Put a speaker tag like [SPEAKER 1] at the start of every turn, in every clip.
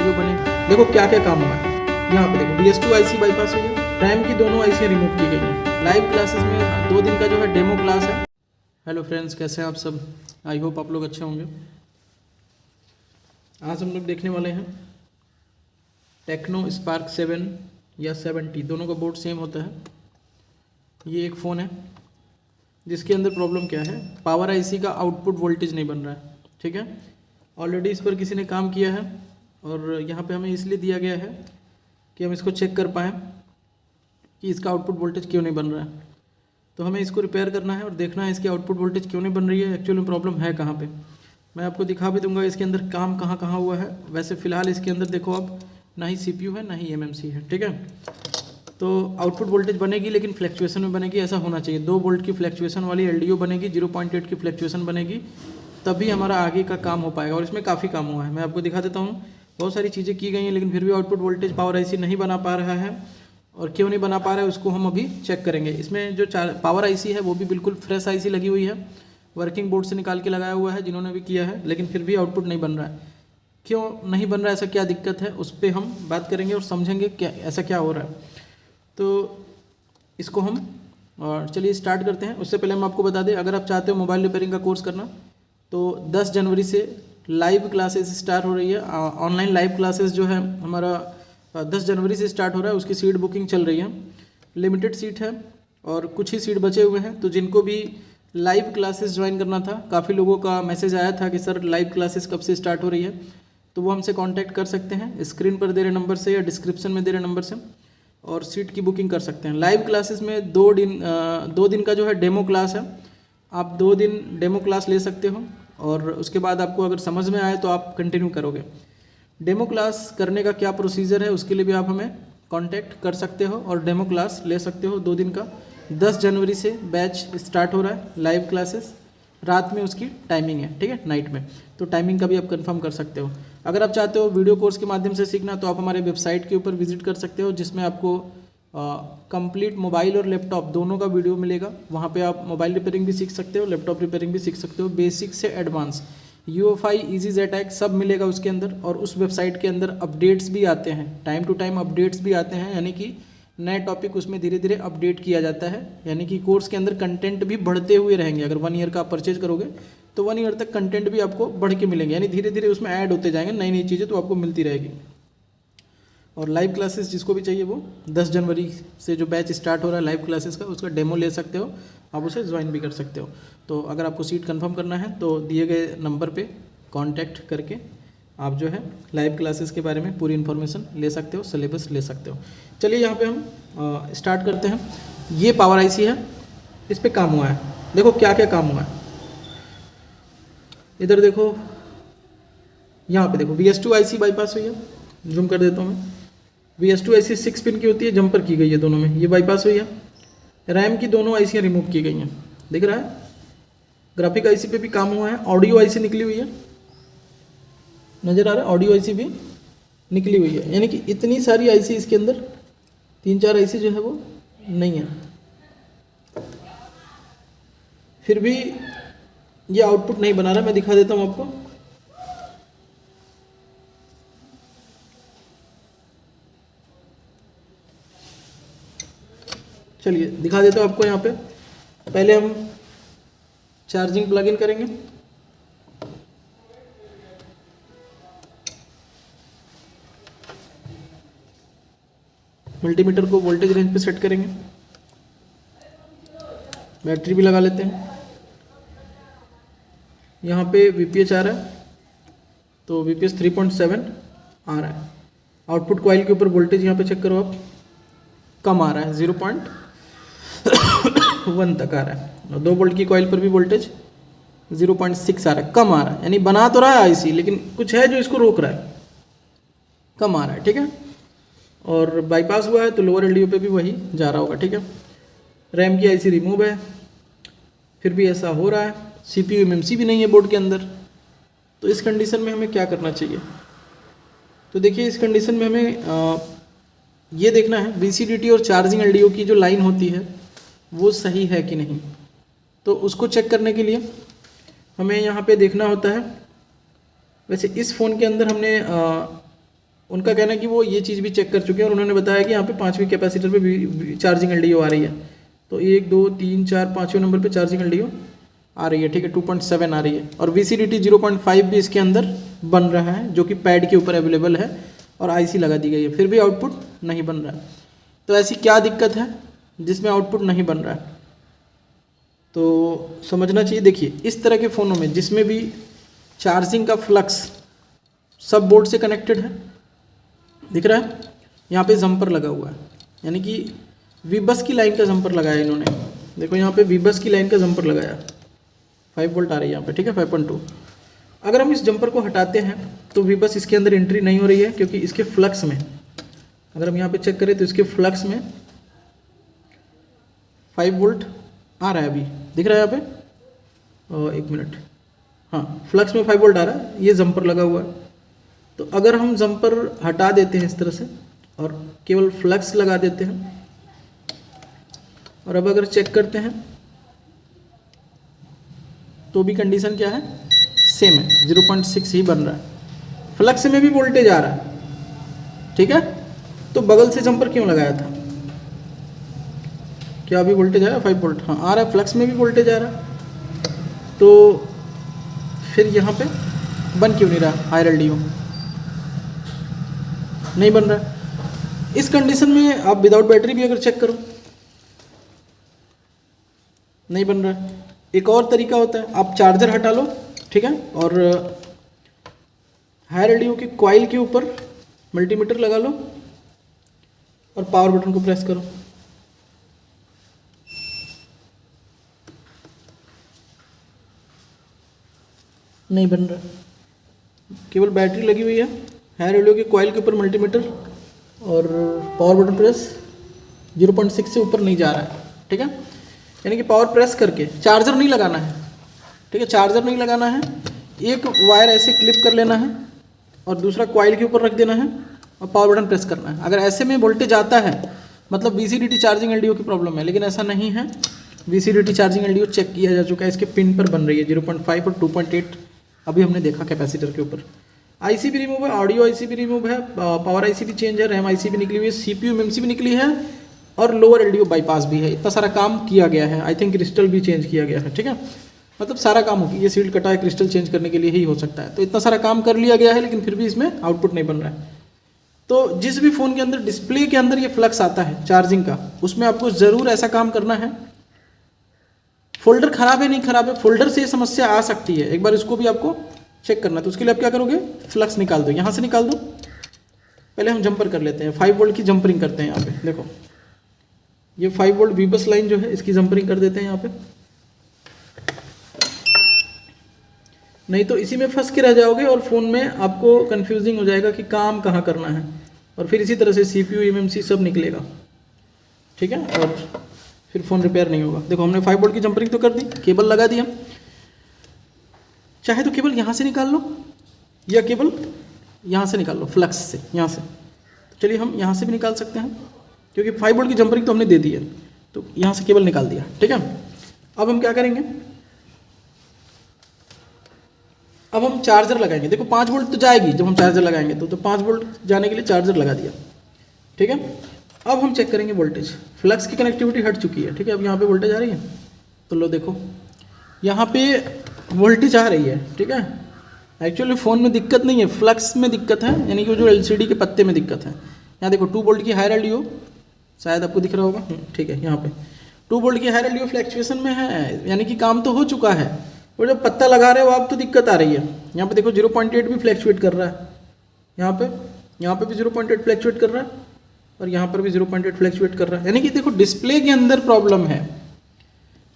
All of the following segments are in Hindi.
[SPEAKER 1] एलडीओ बनेगी। देखो क्या क्या काम हुआ है। यहाँ पे देखो BS2 IC बाईपास हुई है, रैम की दोनों IC रिमूव की गई हैं। लाइव क्लासेस में 2 दिन का जो है डेमो क्लास है। हेलो फ्रेंड्स, कैसे हैं आप सब? आई होप आप लोग अच्छे होंगे। आज हम लोग देखने वाले हैं टेक्नो स्पार्क 7 या 7T, दोनों का बोर्ड सेम होता है। ये एक फ़ोन है जिसके अंदर प्रॉब्लम क्या है, पावर IC का आउटपुट वोल्टेज नहीं बन रहा है। ठीक है, ऑलरेडी इस पर किसी ने काम किया है और यहाँ पे हमें इसलिए दिया गया है कि हम इसको चेक कर पाएँ कि इसका आउटपुट वोल्टेज क्यों नहीं बन रहा है। तो हमें इसको रिपेयर करना है और देखना है इसकी आउटपुट वोल्टेज क्यों नहीं बन रही है, एक्चुअली प्रॉब्लम है कहाँ पे। मैं आपको दिखा भी दूंगा इसके अंदर काम कहाँ कहाँ हुआ है। वैसे फ़िलहाल इसके अंदर देखो अब ना ही CPU है ना ही MMC है। ठीक है, तो आउटपुट वोल्टेज बनेगी लेकिन फ्लैक्चुएशन में बनेगी, ऐसा होना चाहिए। 2 वोल्ट की फ्लैक्चुएशन वाली LDO बनेगी, 0.8 की फ्लैक्चुएशन बनेगी, तभी हमारा आगे का काम हो पाएगा। और इसमें काफ़ी काम हुआ है, मैं आपको दिखा देता हूँ। बहुत सारी चीज़ें की गई हैं लेकिन फिर भी आउटपुट वोल्टेज पावर IC नहीं बना पा रहा है। और क्यों नहीं बना पा रहा है उसको हम अभी चेक करेंगे। इसमें जो पावर IC है वो भी बिल्कुल फ्रेश IC लगी हुई है, वर्किंग बोर्ड से निकाल के लगाया हुआ है जिन्होंने भी किया है, लेकिन फिर भी आउटपुट नहीं बन रहा है। क्यों नहीं बन रहा है, ऐसा क्या दिक्कत है, उस पर हम बात करेंगे और समझेंगे क्या ऐसा क्या हो रहा है। तो इसको हम और चलिए स्टार्ट करते हैं। उससे पहले हम आपको बता दें, अगर आप चाहते हो मोबाइल रिपेयरिंग का कोर्स करना तो 10 जनवरी से लाइव क्लासेस स्टार्ट हो रही है। ऑनलाइन लाइव क्लासेस जो है हमारा 10 जनवरी से स्टार्ट हो रहा है। उसकी सीट बुकिंग चल रही है, लिमिटेड सीट है और कुछ ही सीट बचे हुए हैं। तो जिनको भी लाइव क्लासेस ज्वाइन करना था, काफ़ी लोगों का मैसेज आया था कि सर लाइव क्लासेस कब से स्टार्ट हो रही है, तो वो हमसे कांटेक्ट कर सकते हैं स्क्रीन पर दे रहे नंबर से या डिस्क्रिप्शन में दे रहे नंबर से, और सीट की बुकिंग कर सकते हैं। लाइव क्लासेस में 2 दिन का जो है डेमो क्लास है। आप 2 दिन डेमो क्लास ले सकते हो और उसके बाद आपको अगर समझ में आए तो आप कंटिन्यू करोगे। डेमो क्लास करने का क्या प्रोसीजर है उसके लिए भी आप हमें कांटेक्ट कर सकते हो और डेमो क्लास ले सकते हो 2 दिन का। 10 जनवरी से बैच स्टार्ट हो रहा है लाइव क्लासेस, रात में उसकी टाइमिंग है। ठीक है, नाइट में, तो टाइमिंग का भी आप कंफर्म कर सकते हो। अगर आप चाहते हो वीडियो कोर्स के माध्यम से सीखना तो आप हमारे वेबसाइट के ऊपर विजिट कर सकते हो, जिसमें आपको कंप्लीट मोबाइल और लैपटॉप दोनों का वीडियो मिलेगा। वहाँ पे आप मोबाइल रिपेयरिंग भी सीख सकते हो, लैपटॉप रिपेयरिंग भी सीख सकते हो, बेसिक से एडवांस, UEFI ईजी ZTAC सब मिलेगा उसके अंदर। और उस वेबसाइट के अंदर अपडेट्स भी आते हैं, टाइम टू टाइम अपडेट्स भी आते हैं, यानी कि नए टॉपिक उसमें धीरे धीरे अपडेट किया जाता है। यानी कि कोर्स के अंदर कंटेंट भी बढ़ते हुए रहेंगे। अगर 1 ईयर का आप परचेज करोगे तो 1 ईयर तक कंटेंट भी आपको बढ़ के मिलेंगे, यानी धीरे धीरे उसमें ऐड होते जाएंगे, नई नई चीज़ें तो आपको मिलती रहेगी। और लाइव क्लासेस जिसको भी चाहिए वो 10 जनवरी से जो बैच स्टार्ट हो रहा है लाइव क्लासेस का, उसका डेमो ले सकते हो, आप उसे ज्वाइन भी कर सकते हो। तो अगर आपको सीट कंफर्म करना है तो दिए गए नंबर पे कांटेक्ट करके आप जो है लाइव क्लासेस के बारे में पूरी इन्फॉर्मेशन ले सकते हो, सिलेबस ले सकते हो। चलिए यहाँ पे हम स्टार्ट करते हैं। ये पावर IC है, इस पर काम हुआ है। देखो क्या क्या काम हुआ है। इधर देखो, यहाँ पे देखो BS2 IC बाईपास हुई है, जूम कर देता हूँ मैं। BS2 IC 6 पिन की होती है, जंपर की गई है दोनों में, ये बाईपास हुई है। रैम की दोनों IC रिमूव की गई हैं, दिख रहा है। ग्राफिक IC पे भी काम हुआ है। ऑडियो IC निकली हुई है, नज़र आ रहा है, ऑडियो IC भी निकली हुई है। यानी कि इतनी सारी IC इसके अंदर, 3-4 IC जो है वो नहीं है, फिर भी ये आउटपुट नहीं बना रहा। मैं दिखा देता हूँ आपको। चलिए दिखा देता हूँ आपको। यहाँ पे पहले हम चार्जिंग प्लग इन करेंगे। मल्टीमीटर को वोल्टेज रेंज पे सेट करेंगे, बैटरी भी लगा लेते हैं। यहाँ पे VPH आ रहा है, तो VPH 3.7 आ रहा है। आउटपुट कॉइल के ऊपर वोल्टेज यहाँ पे चेक करो आप, कम आ रहा है, 0.1 तक आ रहा है। और 2 वोल्ट की कॉइल पर भी वोल्टेज 0.6 आ रहा है, कम आ रहा है। यानी बना तो रहा है IC, लेकिन कुछ है जो इसको रोक रहा है, कम आ रहा है। ठीक है, और बाईपास हुआ है तो लोअर LDO पे भी वही जा रहा होगा। ठीक है, रैम की IC रिमूव है, फिर भी ऐसा हो रहा है। CPU MMC भी नहीं है बोर्ड के अंदर। तो इस कंडीशन में हमें क्या करना चाहिए? तो देखिए, इस कंडीशन में हमें ये देखना है VCDT और चार्जिंग LDO की जो लाइन होती है वो सही है कि नहीं। तो उसको चेक करने के लिए हमें यहाँ पे देखना होता है। वैसे इस फ़ोन के अंदर हमने उनका कहना है कि वो ये चीज़ भी चेक कर चुके हैं और उन्होंने बताया कि यहाँ पे 5वीं कैपेसिटर पे चार्जिंग LDO आ रही है। तो 1 2 3 4 5वें नंबर पे चार्जिंग LDO आ रही है, ठीक है, 2.7 आ रही है। और VCDT 0.5 भी इसके अंदर बन रहा है, जो कि पैड के ऊपर अवेलेबल है और IC लगा दी गई है, फिर भी आउटपुट नहीं बन रहा है। तो ऐसी क्या दिक्कत है जिसमें आउटपुट नहीं बन रहा है? तो समझना चाहिए। देखिए, इस तरह के फ़ोनों में जिसमें भी चार्जिंग का फ्लक्स सब बोर्ड से कनेक्टेड है, दिख रहा है यहाँ पे जंपर लगा हुआ है, यानी कि वीबस की लाइन का जंपर लगाया इन्होंने। देखो यहाँ पे वीबस की लाइन का जंपर लगाया, 5 वोल्ट आ रही है यहाँ पे, ठीक है, 5.2। अगर हम इस जंपर को हटाते हैं तो वीबस इसके अंदर एंट्री नहीं हो रही है, क्योंकि इसके फ्लक्स में, अगर हम यहाँ पे चेक करें तो इसके फ्लक्स में 5 वोल्ट आ रहा है, अभी दिख रहा है यहाँ पे, 1 मिनट, हाँ, फ्लक्स में 5 वोल्ट आ रहा है, ये जंपर लगा हुआ है। तो अगर हम जंपर हटा देते हैं इस तरह से और केवल फ्लक्स लगा देते हैं, और अब अगर चेक करते हैं तो भी कंडीशन क्या है, सेम है, 0.6 ही बन रहा है, फ्लक्स में भी वोल्टेज आ रहा है, ठीक है। तो बगल से जंपर क्यों लगाया था? क्या अभी वोल्टेज आया 5 वोल्ट? हाँ आ रहा है, फ्लक्स में भी वोल्टेज आ रहा है, तो फिर यहाँ पे बन क्यों नहीं रहा हायर LDO? नहीं बन रहा। इस कंडीशन में आप विदाउट बैटरी भी अगर चेक करो, नहीं बन रहा। एक और तरीका होता है, आप चार्जर हटा लो, ठीक है, और हायर LDO के कॉइल के ऊपर मल्टीमीटर लगा लो और पावर बटन को प्रेस करो, नहीं बन रहा। केवल बैटरी लगी हुई है, हायर LDO के कॉइल के ऊपर मल्टीमीटर और पावर बटन प्रेस 0.6 से ऊपर नहीं जा रहा है, ठीक है। यानी कि पावर प्रेस करके चार्जर नहीं लगाना है, ठीक है, चार्जर नहीं लगाना है, एक वायर ऐसे क्लिप कर लेना है और दूसरा कॉइल के ऊपर रख देना है और पावर बटन प्रेस करना है। अगर ऐसे में वोल्टेज आता है मतलब VCDT चार्जिंग LDO की प्रॉब्लम है, लेकिन ऐसा नहीं है। VCDT चार्जिंग LDO चेक किया जा चुका है, इसके पिन पर बन रही है 0.5 और 2.8, अभी हमने देखा कैपेसिटर के ऊपर। IC भी रिमूव है, ऑडियो IC भी रिमूव है, पावर IC भी चेंज है, रैम IC भी निकली हुई है, CPU MMC भी निकली है और लोअर LDO बाईपास भी है। इतना सारा काम किया गया है। आई थिंक क्रिस्टल भी चेंज किया गया है, ठीक है, मतलब सारा काम हो गया। ये सील्ड कटा है, क्रिस्टल चेंज करने के लिए ही हो सकता है। तो इतना सारा काम कर लिया गया है, लेकिन फिर भी इसमें आउटपुट नहीं बन रहा है। तो जिस भी फ़ोन के अंदर डिस्प्ले के अंदर ये फ्लक्स आता है चार्जिंग का, उसमें आपको ज़रूर ऐसा काम करना है। फोल्डर खराब है नहीं खराब है, फोल्डर से ये समस्या आ सकती है, एक बार इसको भी आपको चेक करना है। तो उसके लिए आप क्या करोगे, फ्लक्स निकाल दो, यहाँ से निकाल दो। पहले हम जंपर कर लेते हैं, 5 वोल्ट की जंपरिंग करते हैं यहाँ पे। देखो ये 5 वोल्ट वीबस लाइन जो है, इसकी जंपरिंग कर देते हैं यहाँ पे, नहीं तो इसी में फंस के रह जाओगे और फ़ोन में आपको कंफ्यूजिंग हो जाएगा कि काम कहाँ करना है, और फिर इसी तरह से CPU MMC सब निकलेगा, ठीक है, और फिर फ़ोन रिपेयर नहीं होगा। देखो हमने 5 वोल्ट की जंपरिंग तो कर दी, केबल लगा दिया, चाहे तो केबल यहाँ से निकाल लो या केबल यहाँ से निकाल लो, फ्लक्स से यहाँ से। तो चलिए हम यहाँ से भी निकाल सकते हैं, क्योंकि 5 वोल्ट की जंपरिंग तो हमने दे दी है, तो यहाँ से केबल निकाल दिया, ठीक है। अब हम क्या करेंगे, अब हम चार्जर लगाएंगे। देखो 5 वोल्ट तो जाएगी जब हम चार्जर लगाएंगे, तो 5 वोल्ट जाने के लिए चार्जर लगा दिया, ठीक है। अब हम चेक करेंगे वोल्टेज, फ्लक्स की कनेक्टिविटी हट चुकी है, ठीक है। अब यहाँ पे वोल्टेज आ रही है, तो लो देखो यहाँ पे वोल्टेज आ रही है, ठीक है। एक्चुअली फ़ोन में दिक्कत नहीं है, फ्लक्स में दिक्कत है, यानी कि वो जो LCD के पत्ते में दिक्कत है। यहाँ देखो 2 वोल्ट की हायर LDO, शायद आपको दिख रहा होगा, ठीक है, यहाँ पे 2 वोल्ट की हायर LDO फ्लैक्चुएशन में है, यानी कि काम तो हो चुका है। वो जब पत्ता लगा रहे हो आप तो दिक्कत आ रही है। यहाँ पे देखो 0.8 भी फ्लैक्चुएट कर रहा है, यहाँ पे भी 0.8 फ्लैक्चुएट कर रहा है, और यहाँ पर भी 0.8 फ्लैक्चुएट कर रहा है। यानी कि देखो डिस्प्ले के अंदर प्रॉब्लम है,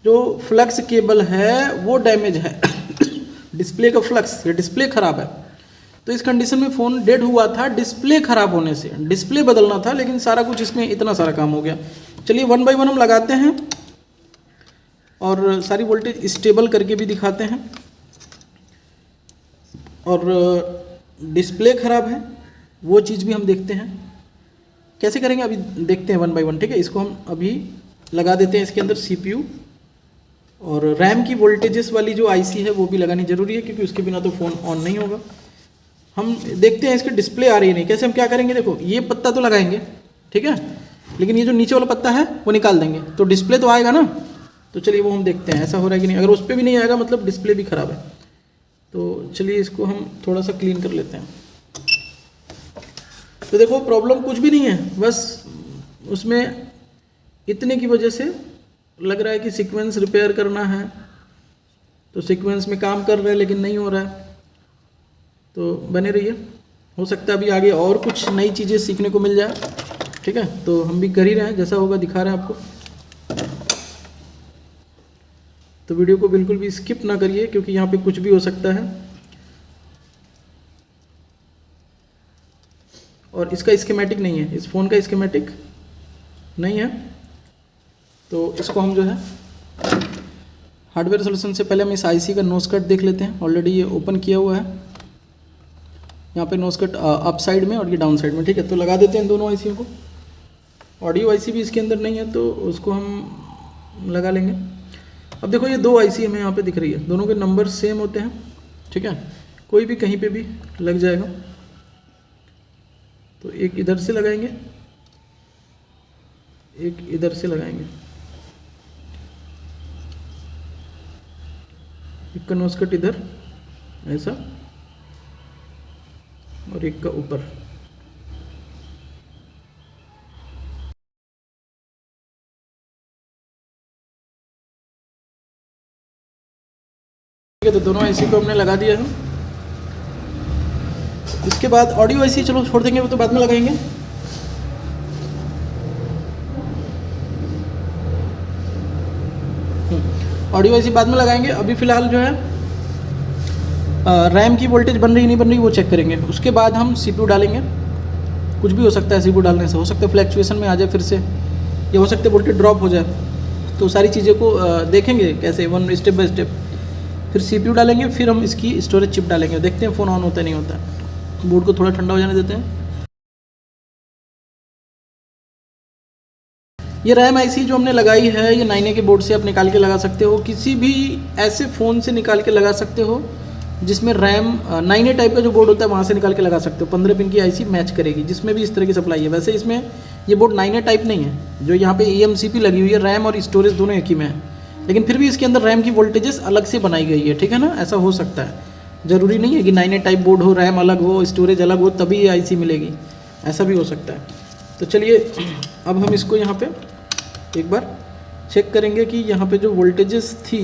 [SPEAKER 1] जो फ्लक्स केबल है वो डैमेज है डिस्प्ले का फ्लक्स, ये डिस्प्ले खराब है। तो इस कंडीशन में फ़ोन डेड हुआ था डिस्प्ले खराब होने से, डिस्प्ले बदलना था, लेकिन सारा कुछ इसमें इतना सारा काम हो गया। चलिए 1 बाय 1 हम लगाते हैं और सारी वोल्टेज स्टेबल करके भी दिखाते हैं। और डिस्प्ले खराब है वो चीज़ भी हम देखते हैं, कैसे करेंगे अभी देखते हैं 1 बाय 1, ठीक है। इसको हम अभी लगा देते हैं इसके अंदर CPU, और रैम की वोल्टेजेस वाली जो IC है वो भी लगानी ज़रूरी है, क्योंकि उसके बिना तो फ़ोन ऑन नहीं होगा। हम देखते हैं इसकी डिस्प्ले आ रही नहीं, कैसे हम क्या करेंगे, देखो ये पत्ता तो लगाएंगे, ठीक है, लेकिन ये जो नीचे वाला पत्ता है वो निकाल देंगे तो डिस्प्ले तो आएगा ना। तो चलिए वो हम देखते हैं ऐसा हो रहा है कि नहीं। अगर उस पर भी नहीं आएगा मतलब डिस्प्ले भी ख़राब है। तो चलिए इसको हम थोड़ा सा क्लीन कर लेते हैं। तो देखो प्रॉब्लम कुछ भी नहीं है, बस उसमें इतने की वजह से लग रहा है कि सीक्वेंस रिपेयर करना है। तो सीक्वेंस में काम कर रहे हैं लेकिन नहीं हो रहा है, तो बने रहिए, हो सकता है अभी आगे और कुछ नई चीज़ें सीखने को मिल जाए, ठीक है। तो हम भी कर ही रहे हैं, जैसा होगा दिखा रहे हैं आपको। तो वीडियो को बिल्कुल भी स्किप ना करिए क्योंकि यहाँ पे कुछ भी हो सकता है। और इसका स्कीमेटिक नहीं है, इस फ़ोन का स्कीमेटिक नहीं है। तो इसको हम जो है हार्डवेयर सोल्यूशन से पहले हम इस आईसी का नोज कट देख लेते हैं। ऑलरेडी ये ओपन किया हुआ है, यहाँ पे नोज कट अप साइड में और ये डाउन साइड में, ठीक है। तो लगा देते हैं दोनों आईसीयों को। ऑडियो आईसी भी इसके अंदर नहीं है तो उसको हम लगा लेंगे। अब देखो ये दो आईसी हमें यहाँ पे दिख रही है, दोनों के नंबर सेम होते हैं, ठीक है, कोई भी कहीं पे भी लग जाएगा। तो एक इधर से लगाएंगे, एक इधर से लगाएंगे, एक का नोज कट इधर ऐसा और एक का ऊपर। ठीक है, तो दोनों आईसी को हमने लगा दिया है। इसके बाद ऑडियो आईसी चलो छोड़ देंगे, वो तो बाद में लगाएंगे। ऑडियो आईसी बाद में लगाएंगे। अभी फ़िलहाल जो है रैम की वोल्टेज बन रही नहीं बन रही वो चेक करेंगे। उसके बाद हम सीपीयू डालेंगे। कुछ भी हो सकता है सीपीयू डालने से, हो सकता है फ्लैक्चुएशन में आ जाए फिर से, या हो सकता है वोल्टेज ड्रॉप हो जाए। तो सारी चीज़ें को देखेंगे कैसे, वन स्टेप बाय स्टेप। फिर सीपीयू डालेंगे, फिर हम इसकी स्टोरेज चिप डालेंगे, देखते हैं फ़ोन ऑन होता है नहीं होता है। बोर्ड को थोड़ा ठंडा हो जाने देते हैं। ये रैम आईसी जो हमने लगाई है ये 9A के बोर्ड से आप निकाल के लगा सकते हो, किसी भी ऐसे फ़ोन से निकाल के लगा सकते हो जिसमें रैम 9A टाइप का जो बोर्ड होता है वहाँ से निकाल के लगा सकते हो। 15 पिन की आईसी मैच करेगी जिसमें भी इस तरह की सप्लाई है। वैसे इसमें ये बोर्ड 9A टाइप नहीं है, जो यहाँ पे eMCP लगी हुई है, रैम और स्टोरेज दोनों एक ही में है, लेकिन फिर भी इसके अंदर रैम की वोल्टेजेस अलग से बनाई गई है, ठीक है ना। ऐसा हो सकता है, ज़रूरी नहीं है कि 9A टाइप बोर्ड हो, रैम अलग हो, स्टोरेज अलग हो तभी ये आईसी मिलेगी, ऐसा भी हो सकता है। तो चलिए अब हम इसको यहाँ पे एक बार चेक करेंगे कि यहाँ पे जो वोल्टेजेस थी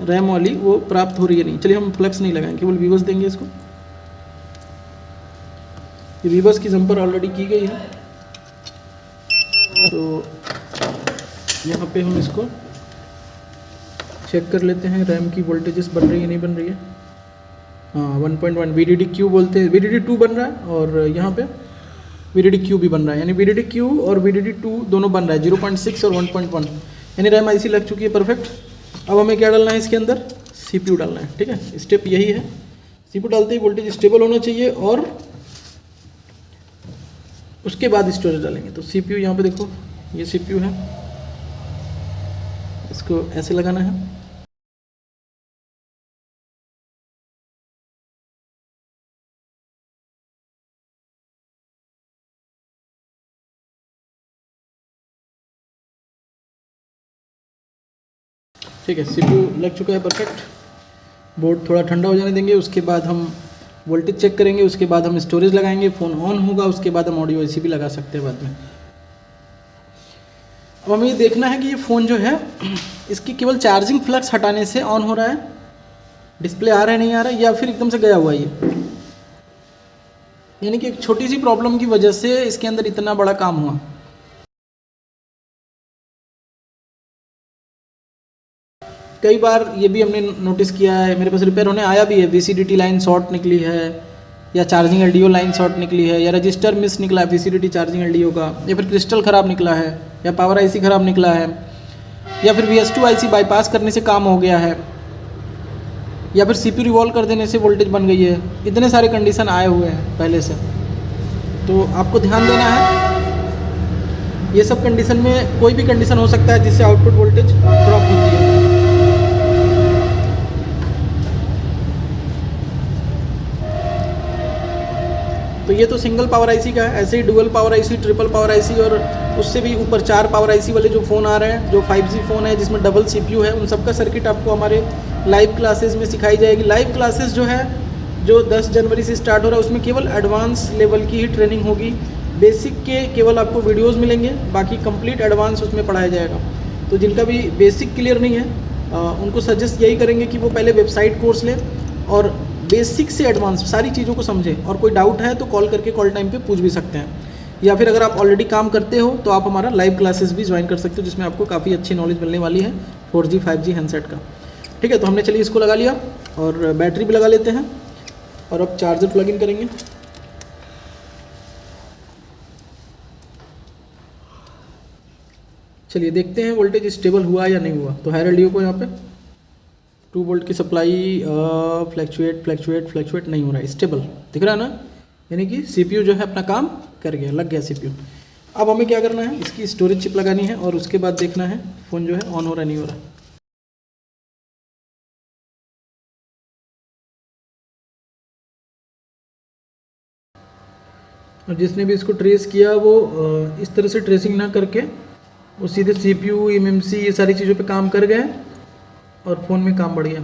[SPEAKER 1] रैम वाली वो प्राप्त हो रही है नहीं। चलिए हम फ्लक्स नहीं लगाएंगे, केवल वीवर्स देंगे इसको। ये वीवर्स की जंपर ऑलरेडी की गई है, तो यहाँ पे हम इसको चेक कर लेते हैं रैम की वोल्टेजेस बन रही है नहीं बन रही है। हाँ 1.1 VDD-Q बोलते हैं, VDD-2 बन रहा है और यहाँ पे VDD-Q भी बन रहा है, यानी VDD-Q और VDD-2 दोनों बन रहा है, 0.6 और 1.1, यानी रैम आईसी लग चुकी है परफेक्ट। अब हमें क्या डालना है इसके अंदर, सीपीयू डालना है, ठीक है। स्टेप यही है, सीपीयू डालते ही वोल्टेज स्टेबल होना चाहिए और उसके बाद स्टोरेज डालेंगे। तो सीपीयू यहाँ पे देखो, ये सीपीयू है, इसको ऐसे लगाना है। ठीक है, सीपीयू लग चुका है परफेक्ट। बोर्ड थोड़ा ठंडा हो जाने देंगे, उसके बाद हम वोल्टेज चेक करेंगे, उसके बाद हम स्टोरेज लगाएंगे, फ़ोन ऑन होगा, उसके बाद हम ऑडियो आईसी भी लगा सकते हैं बाद में। अब हमें ये देखना है कि ये फ़ोन जो है इसकी केवल चार्जिंग फ्लक्स हटाने से ऑन हो रहा है, डिस्प्ले आ रहा है नहीं आ रहा है, या फिर एकदम से गया हुआ है ये, यानी कि एक छोटी सी प्रॉब्लम की वजह से इसके अंदर इतना बड़ा काम हुआ। कई बार ये भी हमने नोटिस किया है, मेरे पास रिपेयर होने आया भी है, VCDT लाइन शॉर्ट निकली है, या चार्जिंग LDO लाइन शॉर्ट निकली है, या रजिस्टर मिस निकला है VCDT चार्जिंग LDO का, या फिर क्रिस्टल ख़राब निकला है, या पावर आईसी ख़राब निकला है, या फिर VS2 आईसी बाईपास करने से काम हो गया है, या फिर CPU रिवॉल्व कर देने से वोल्टेज बन गई है। इतने सारे कंडीशन आए हुए हैं पहले से, तो आपको ध्यान देना है। ये सब कंडीशन में कोई भी कंडीशन हो सकता है जिससे आउटपुट वोल्टेज ड्रॉप होती है। तो ये तो सिंगल पावर आईसी का है। ऐसे ही dual power IC, triple power IC और उससे भी ऊपर 4 पावर आईसी वाले जो फ़ोन आ रहे हैं, जो 5G फ़ोन है जिसमें डबल CPU है, उन सब का सर्किट आपको हमारे लाइव क्लासेस में सिखाई जाएगी। लाइव क्लासेस जो है, जो 10 जनवरी से स्टार्ट हो रहा है, उसमें केवल एडवांस लेवल की ही ट्रेनिंग होगी। बेसिक के केवल आपको वीडियोस मिलेंगे, बाकी कंप्लीट एडवांस उसमें पढ़ाया जाएगा। तो जिनका भी बेसिक क्लियर नहीं है उनको सजेस्ट यही करेंगे कि वो पहले वेबसाइट कोर्स लें और बेसिक से एडवांस सारी चीज़ों को समझें। और कोई डाउट है तो कॉल करके कॉल टाइम पे पूछ भी सकते हैं, या फिर अगर आप ऑलरेडी काम करते हो तो आप हमारा लाइव क्लासेस भी ज्वाइन कर सकते हो, जिसमें आपको काफ़ी अच्छी नॉलेज मिलने वाली है 4G 5G हैंडसेट का। ठीक है, तो हमने चलिए इसको लगा लिया और बैटरी भी लगा लेते हैं और अब चार्जर प्लग इन करेंगे। चलिए देखते हैं वोल्टेज स्टेबल हुआ या नहीं हुआ। तो हायर एलडीओ को यहाँ पे 2 वोल्ट की सप्लाई फ्लैक्चुएट नहीं हो रहा है, स्टेबल दिख रहा है ना, यानी कि CPU जो है अपना काम कर गया, लग गया CPU। अब हमें क्या करना है, इसकी स्टोरेज चिप लगानी है और उसके बाद देखना है फ़ोन जो है ऑन हो रहा नहीं हो रहा। और जिसने भी इसको ट्रेस किया वो इस तरह से ट्रेसिंग ना करके वो सीधे CPU MMC ये सारी चीज़ों पे काम कर गए और फ़ोन में काम बढ़ गया।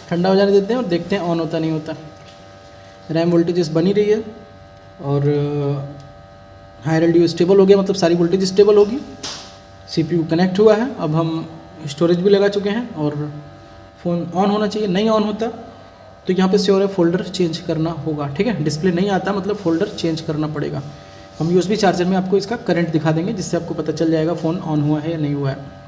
[SPEAKER 1] ठंडा हो जाने देते हैं और देखते हैं ऑन होता नहीं होता। रैम वोल्टेजेस बनी रही है और हायर एलडीओ स्टेबल हो गया, मतलब सारी वोल्टेज स्टेबल होगी। CPU कनेक्ट हुआ है, अब हम स्टोरेज भी लगा चुके हैं और फ़ोन ऑन होना चाहिए। नहीं ऑन होता तो यहाँ पे श्योर है फ़ोल्डर चेंज करना होगा। ठीक है, डिस्प्ले नहीं आता मतलब फ़ोल्डर चेंज करना पड़ेगा। हम USB चार्जर में आपको इसका करंट दिखा देंगे, जिससे आपको पता चल जाएगा फ़ोन ऑन हुआ है या नहीं हुआ है।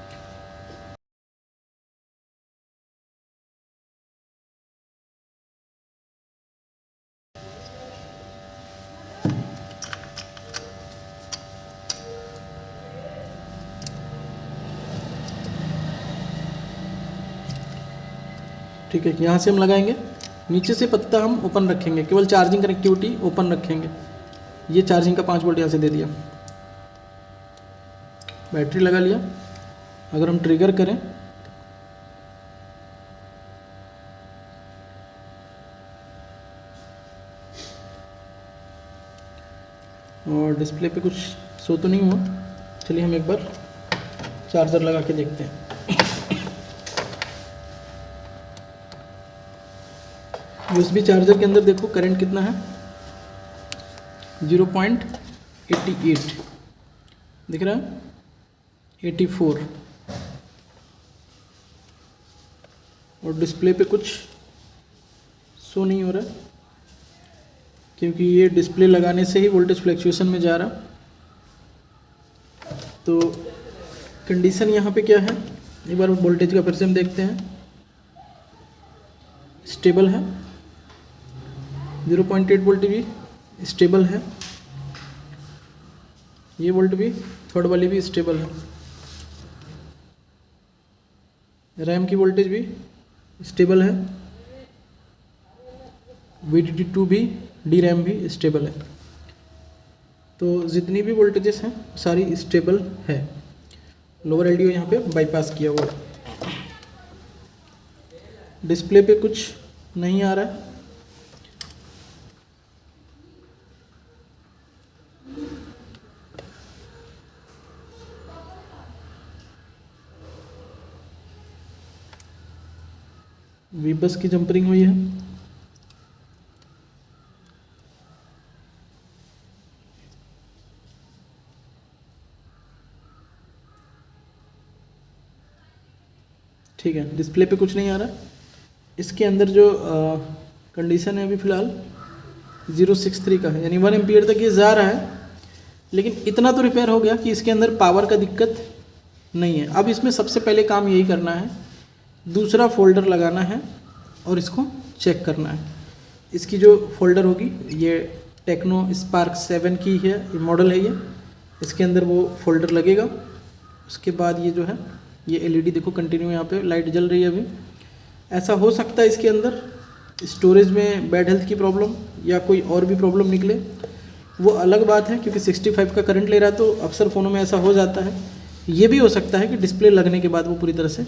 [SPEAKER 1] ठीक है, यहाँ से हम लगाएंगे, नीचे से पत्ता हम ओपन रखेंगे, केवल चार्जिंग कनेक्टिविटी ओपन रखेंगे। ये चार्जिंग का 5 वोल्ट यहाँ से दे दिया, बैटरी लगा लिया। अगर हम ट्रिगर करें और डिस्प्ले पे कुछ शो तो नहीं हुआ, चलिए हम एक बार चार्जर लगा के देखते हैं। USB चार्जर के अंदर देखो करंट कितना है, 0.88 दिख रहा है, 84। और डिस्प्ले पे कुछ शो नहीं हो रहा क्योंकि ये डिस्प्ले लगाने से ही वोल्टेज फ्लैक्चुएशन में जा रहा। तो कंडीशन यहाँ पे क्या है, एक बार वोल्टेज का फिर से हम देखते हैं। स्टेबल है, 0.8 वोल्ट भी स्टेबल है, ये वोल्ट भी थर्ड वाली भी स्टेबल है, रैम की वोल्टेज भी स्टेबल है, VDD2 भी, डी रैम भी स्टेबल है। तो जितनी भी वोल्टेजेस हैं सारी स्टेबल है। लोअर एलडीओ यहाँ पे बाईपास किया हुआ है। डिस्प्ले पे कुछ नहीं आ रहा है, वीबस की जंपरिंग हुई है। ठीक है, डिस्प्ले पे कुछ नहीं आ रहा। इसके अंदर जो कंडीशन है अभी फ़िलहाल 063 का है, यानी 1 एम्पीयर तक ये जा रहा है, लेकिन इतना तो रिपेयर हो गया कि इसके अंदर पावर का दिक्कत नहीं है। अब इसमें सबसे पहले काम यही करना है, दूसरा फोल्डर लगाना है और इसको चेक करना है। इसकी जो फोल्डर होगी ये टेक्नो स्पार्क 7 की है, ये मॉडल है, ये इसके अंदर वो फोल्डर लगेगा। उसके बाद ये जो है ये एलईडी देखो कंटिन्यू यहाँ पे लाइट जल रही है अभी। ऐसा हो सकता है इसके अंदर स्टोरेज में बैड हेल्थ की प्रॉब्लम या कोई और भी प्रॉब्लम निकले, वो अलग बात है, क्योंकि 65 का करंट ले रहा है तो अक्सर फ़ोनों में ऐसा हो जाता है। ये भी हो सकता है कि डिस्प्ले लगने के बाद वो पूरी तरह से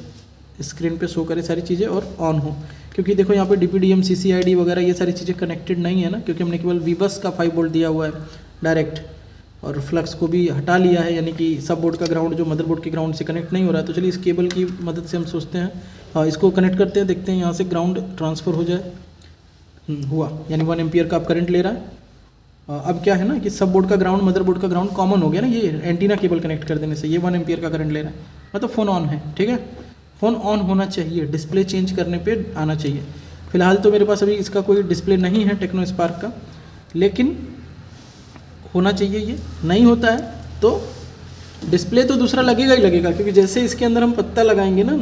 [SPEAKER 1] स्क्रीन पे शो करे सारी चीज़ें और ऑन हो, क्योंकि देखो यहाँ पे DPDM CCID वगैरह ये सारी चीज़ें कनेक्टेड नहीं है ना, क्योंकि हमने केवल VBus का 5 वोल्ट दिया हुआ है डायरेक्ट, और फ्लक्स को भी हटा लिया है, यानी कि सब बोर्ड का ग्राउंड जो मदरबोर्ड के ग्राउंड से कनेक्ट नहीं हो रहा है। तो चलिए इस केबल की मदद से हम सोचते हैं इसको कनेक्ट करते हैं, देखते हैं यहाँ से ग्राउंड ट्रांसफ़र हो जाए। हुआ, यानी 1 एम्पियर का आप करंट ले रहा है। अब क्या है ना कि सब बोर्ड का ग्राउंड मदरबोर्ड का ग्राउंड कॉमन हो गया ना, ये एंटीना केबल कनेक्ट कर देने से ये 1 एम्पियर का करंट ले रहा है, मतलब फ़ोन ऑन है। ठीक है, फ़ोन ऑन होना चाहिए, डिस्प्ले चेंज करने पे आना चाहिए। फ़िलहाल तो मेरे पास अभी इसका कोई डिस्प्ले नहीं है टेक्नो स्पार्क का, लेकिन होना चाहिए। ये नहीं होता है तो डिस्प्ले तो दूसरा लगेगा ही लगेगा, क्योंकि जैसे इसके अंदर हम पत्ता लगाएंगे ना,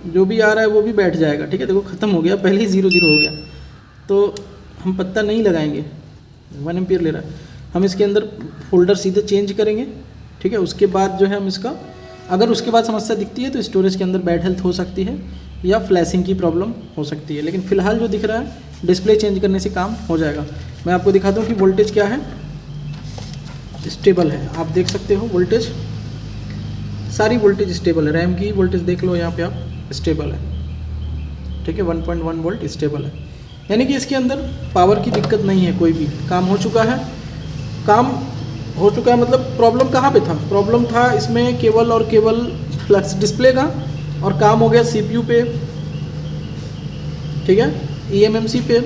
[SPEAKER 1] जो भी आ रहा है वो भी बैठ जाएगा। ठीक है, देखो ख़त्म हो गया, पहले ही 0 हो गया, तो हम पत्ता नहीं लगाएंगे। 1 एम्पियर ले रहा है, हम इसके अंदर फोल्डर सीधे चेंज करेंगे। ठीक है, उसके बाद जो है हम इसका, अगर उसके बाद समस्या दिखती है तो स्टोरेज के अंदर बैड हेल्थ हो सकती है या फ्लैशिंग की प्रॉब्लम हो सकती है, लेकिन फ़िलहाल जो दिख रहा है डिस्प्ले चेंज करने से काम हो जाएगा। मैं आपको दिखा दूँ कि वोल्टेज क्या है, स्टेबल है, आप देख सकते हो वोल्टेज, सारी वोल्टेज स्टेबल है। रैम की वोल्टेज देख लो यहाँ पे आप, स्टेबल है। ठीक है, 1.1 वोल्ट स्टेबल है, यानी कि इसके अंदर पावर की दिक्कत नहीं है, कोई भी काम हो चुका है। काम हो चुका है मतलब प्रॉब्लम कहाँ पे था, प्रॉब्लम था इसमें केवल और केवल फ्लक्स डिस्प्ले का, और काम हो गया CPU पे। ठीक है, eMMC पे,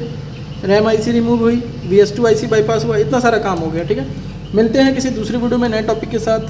[SPEAKER 1] रैम IC रिमूव हुई, VS2 IC बाईपास हुआ, इतना सारा काम हो गया। ठीक है, मिलते हैं किसी दूसरी वीडियो में नए टॉपिक के साथ।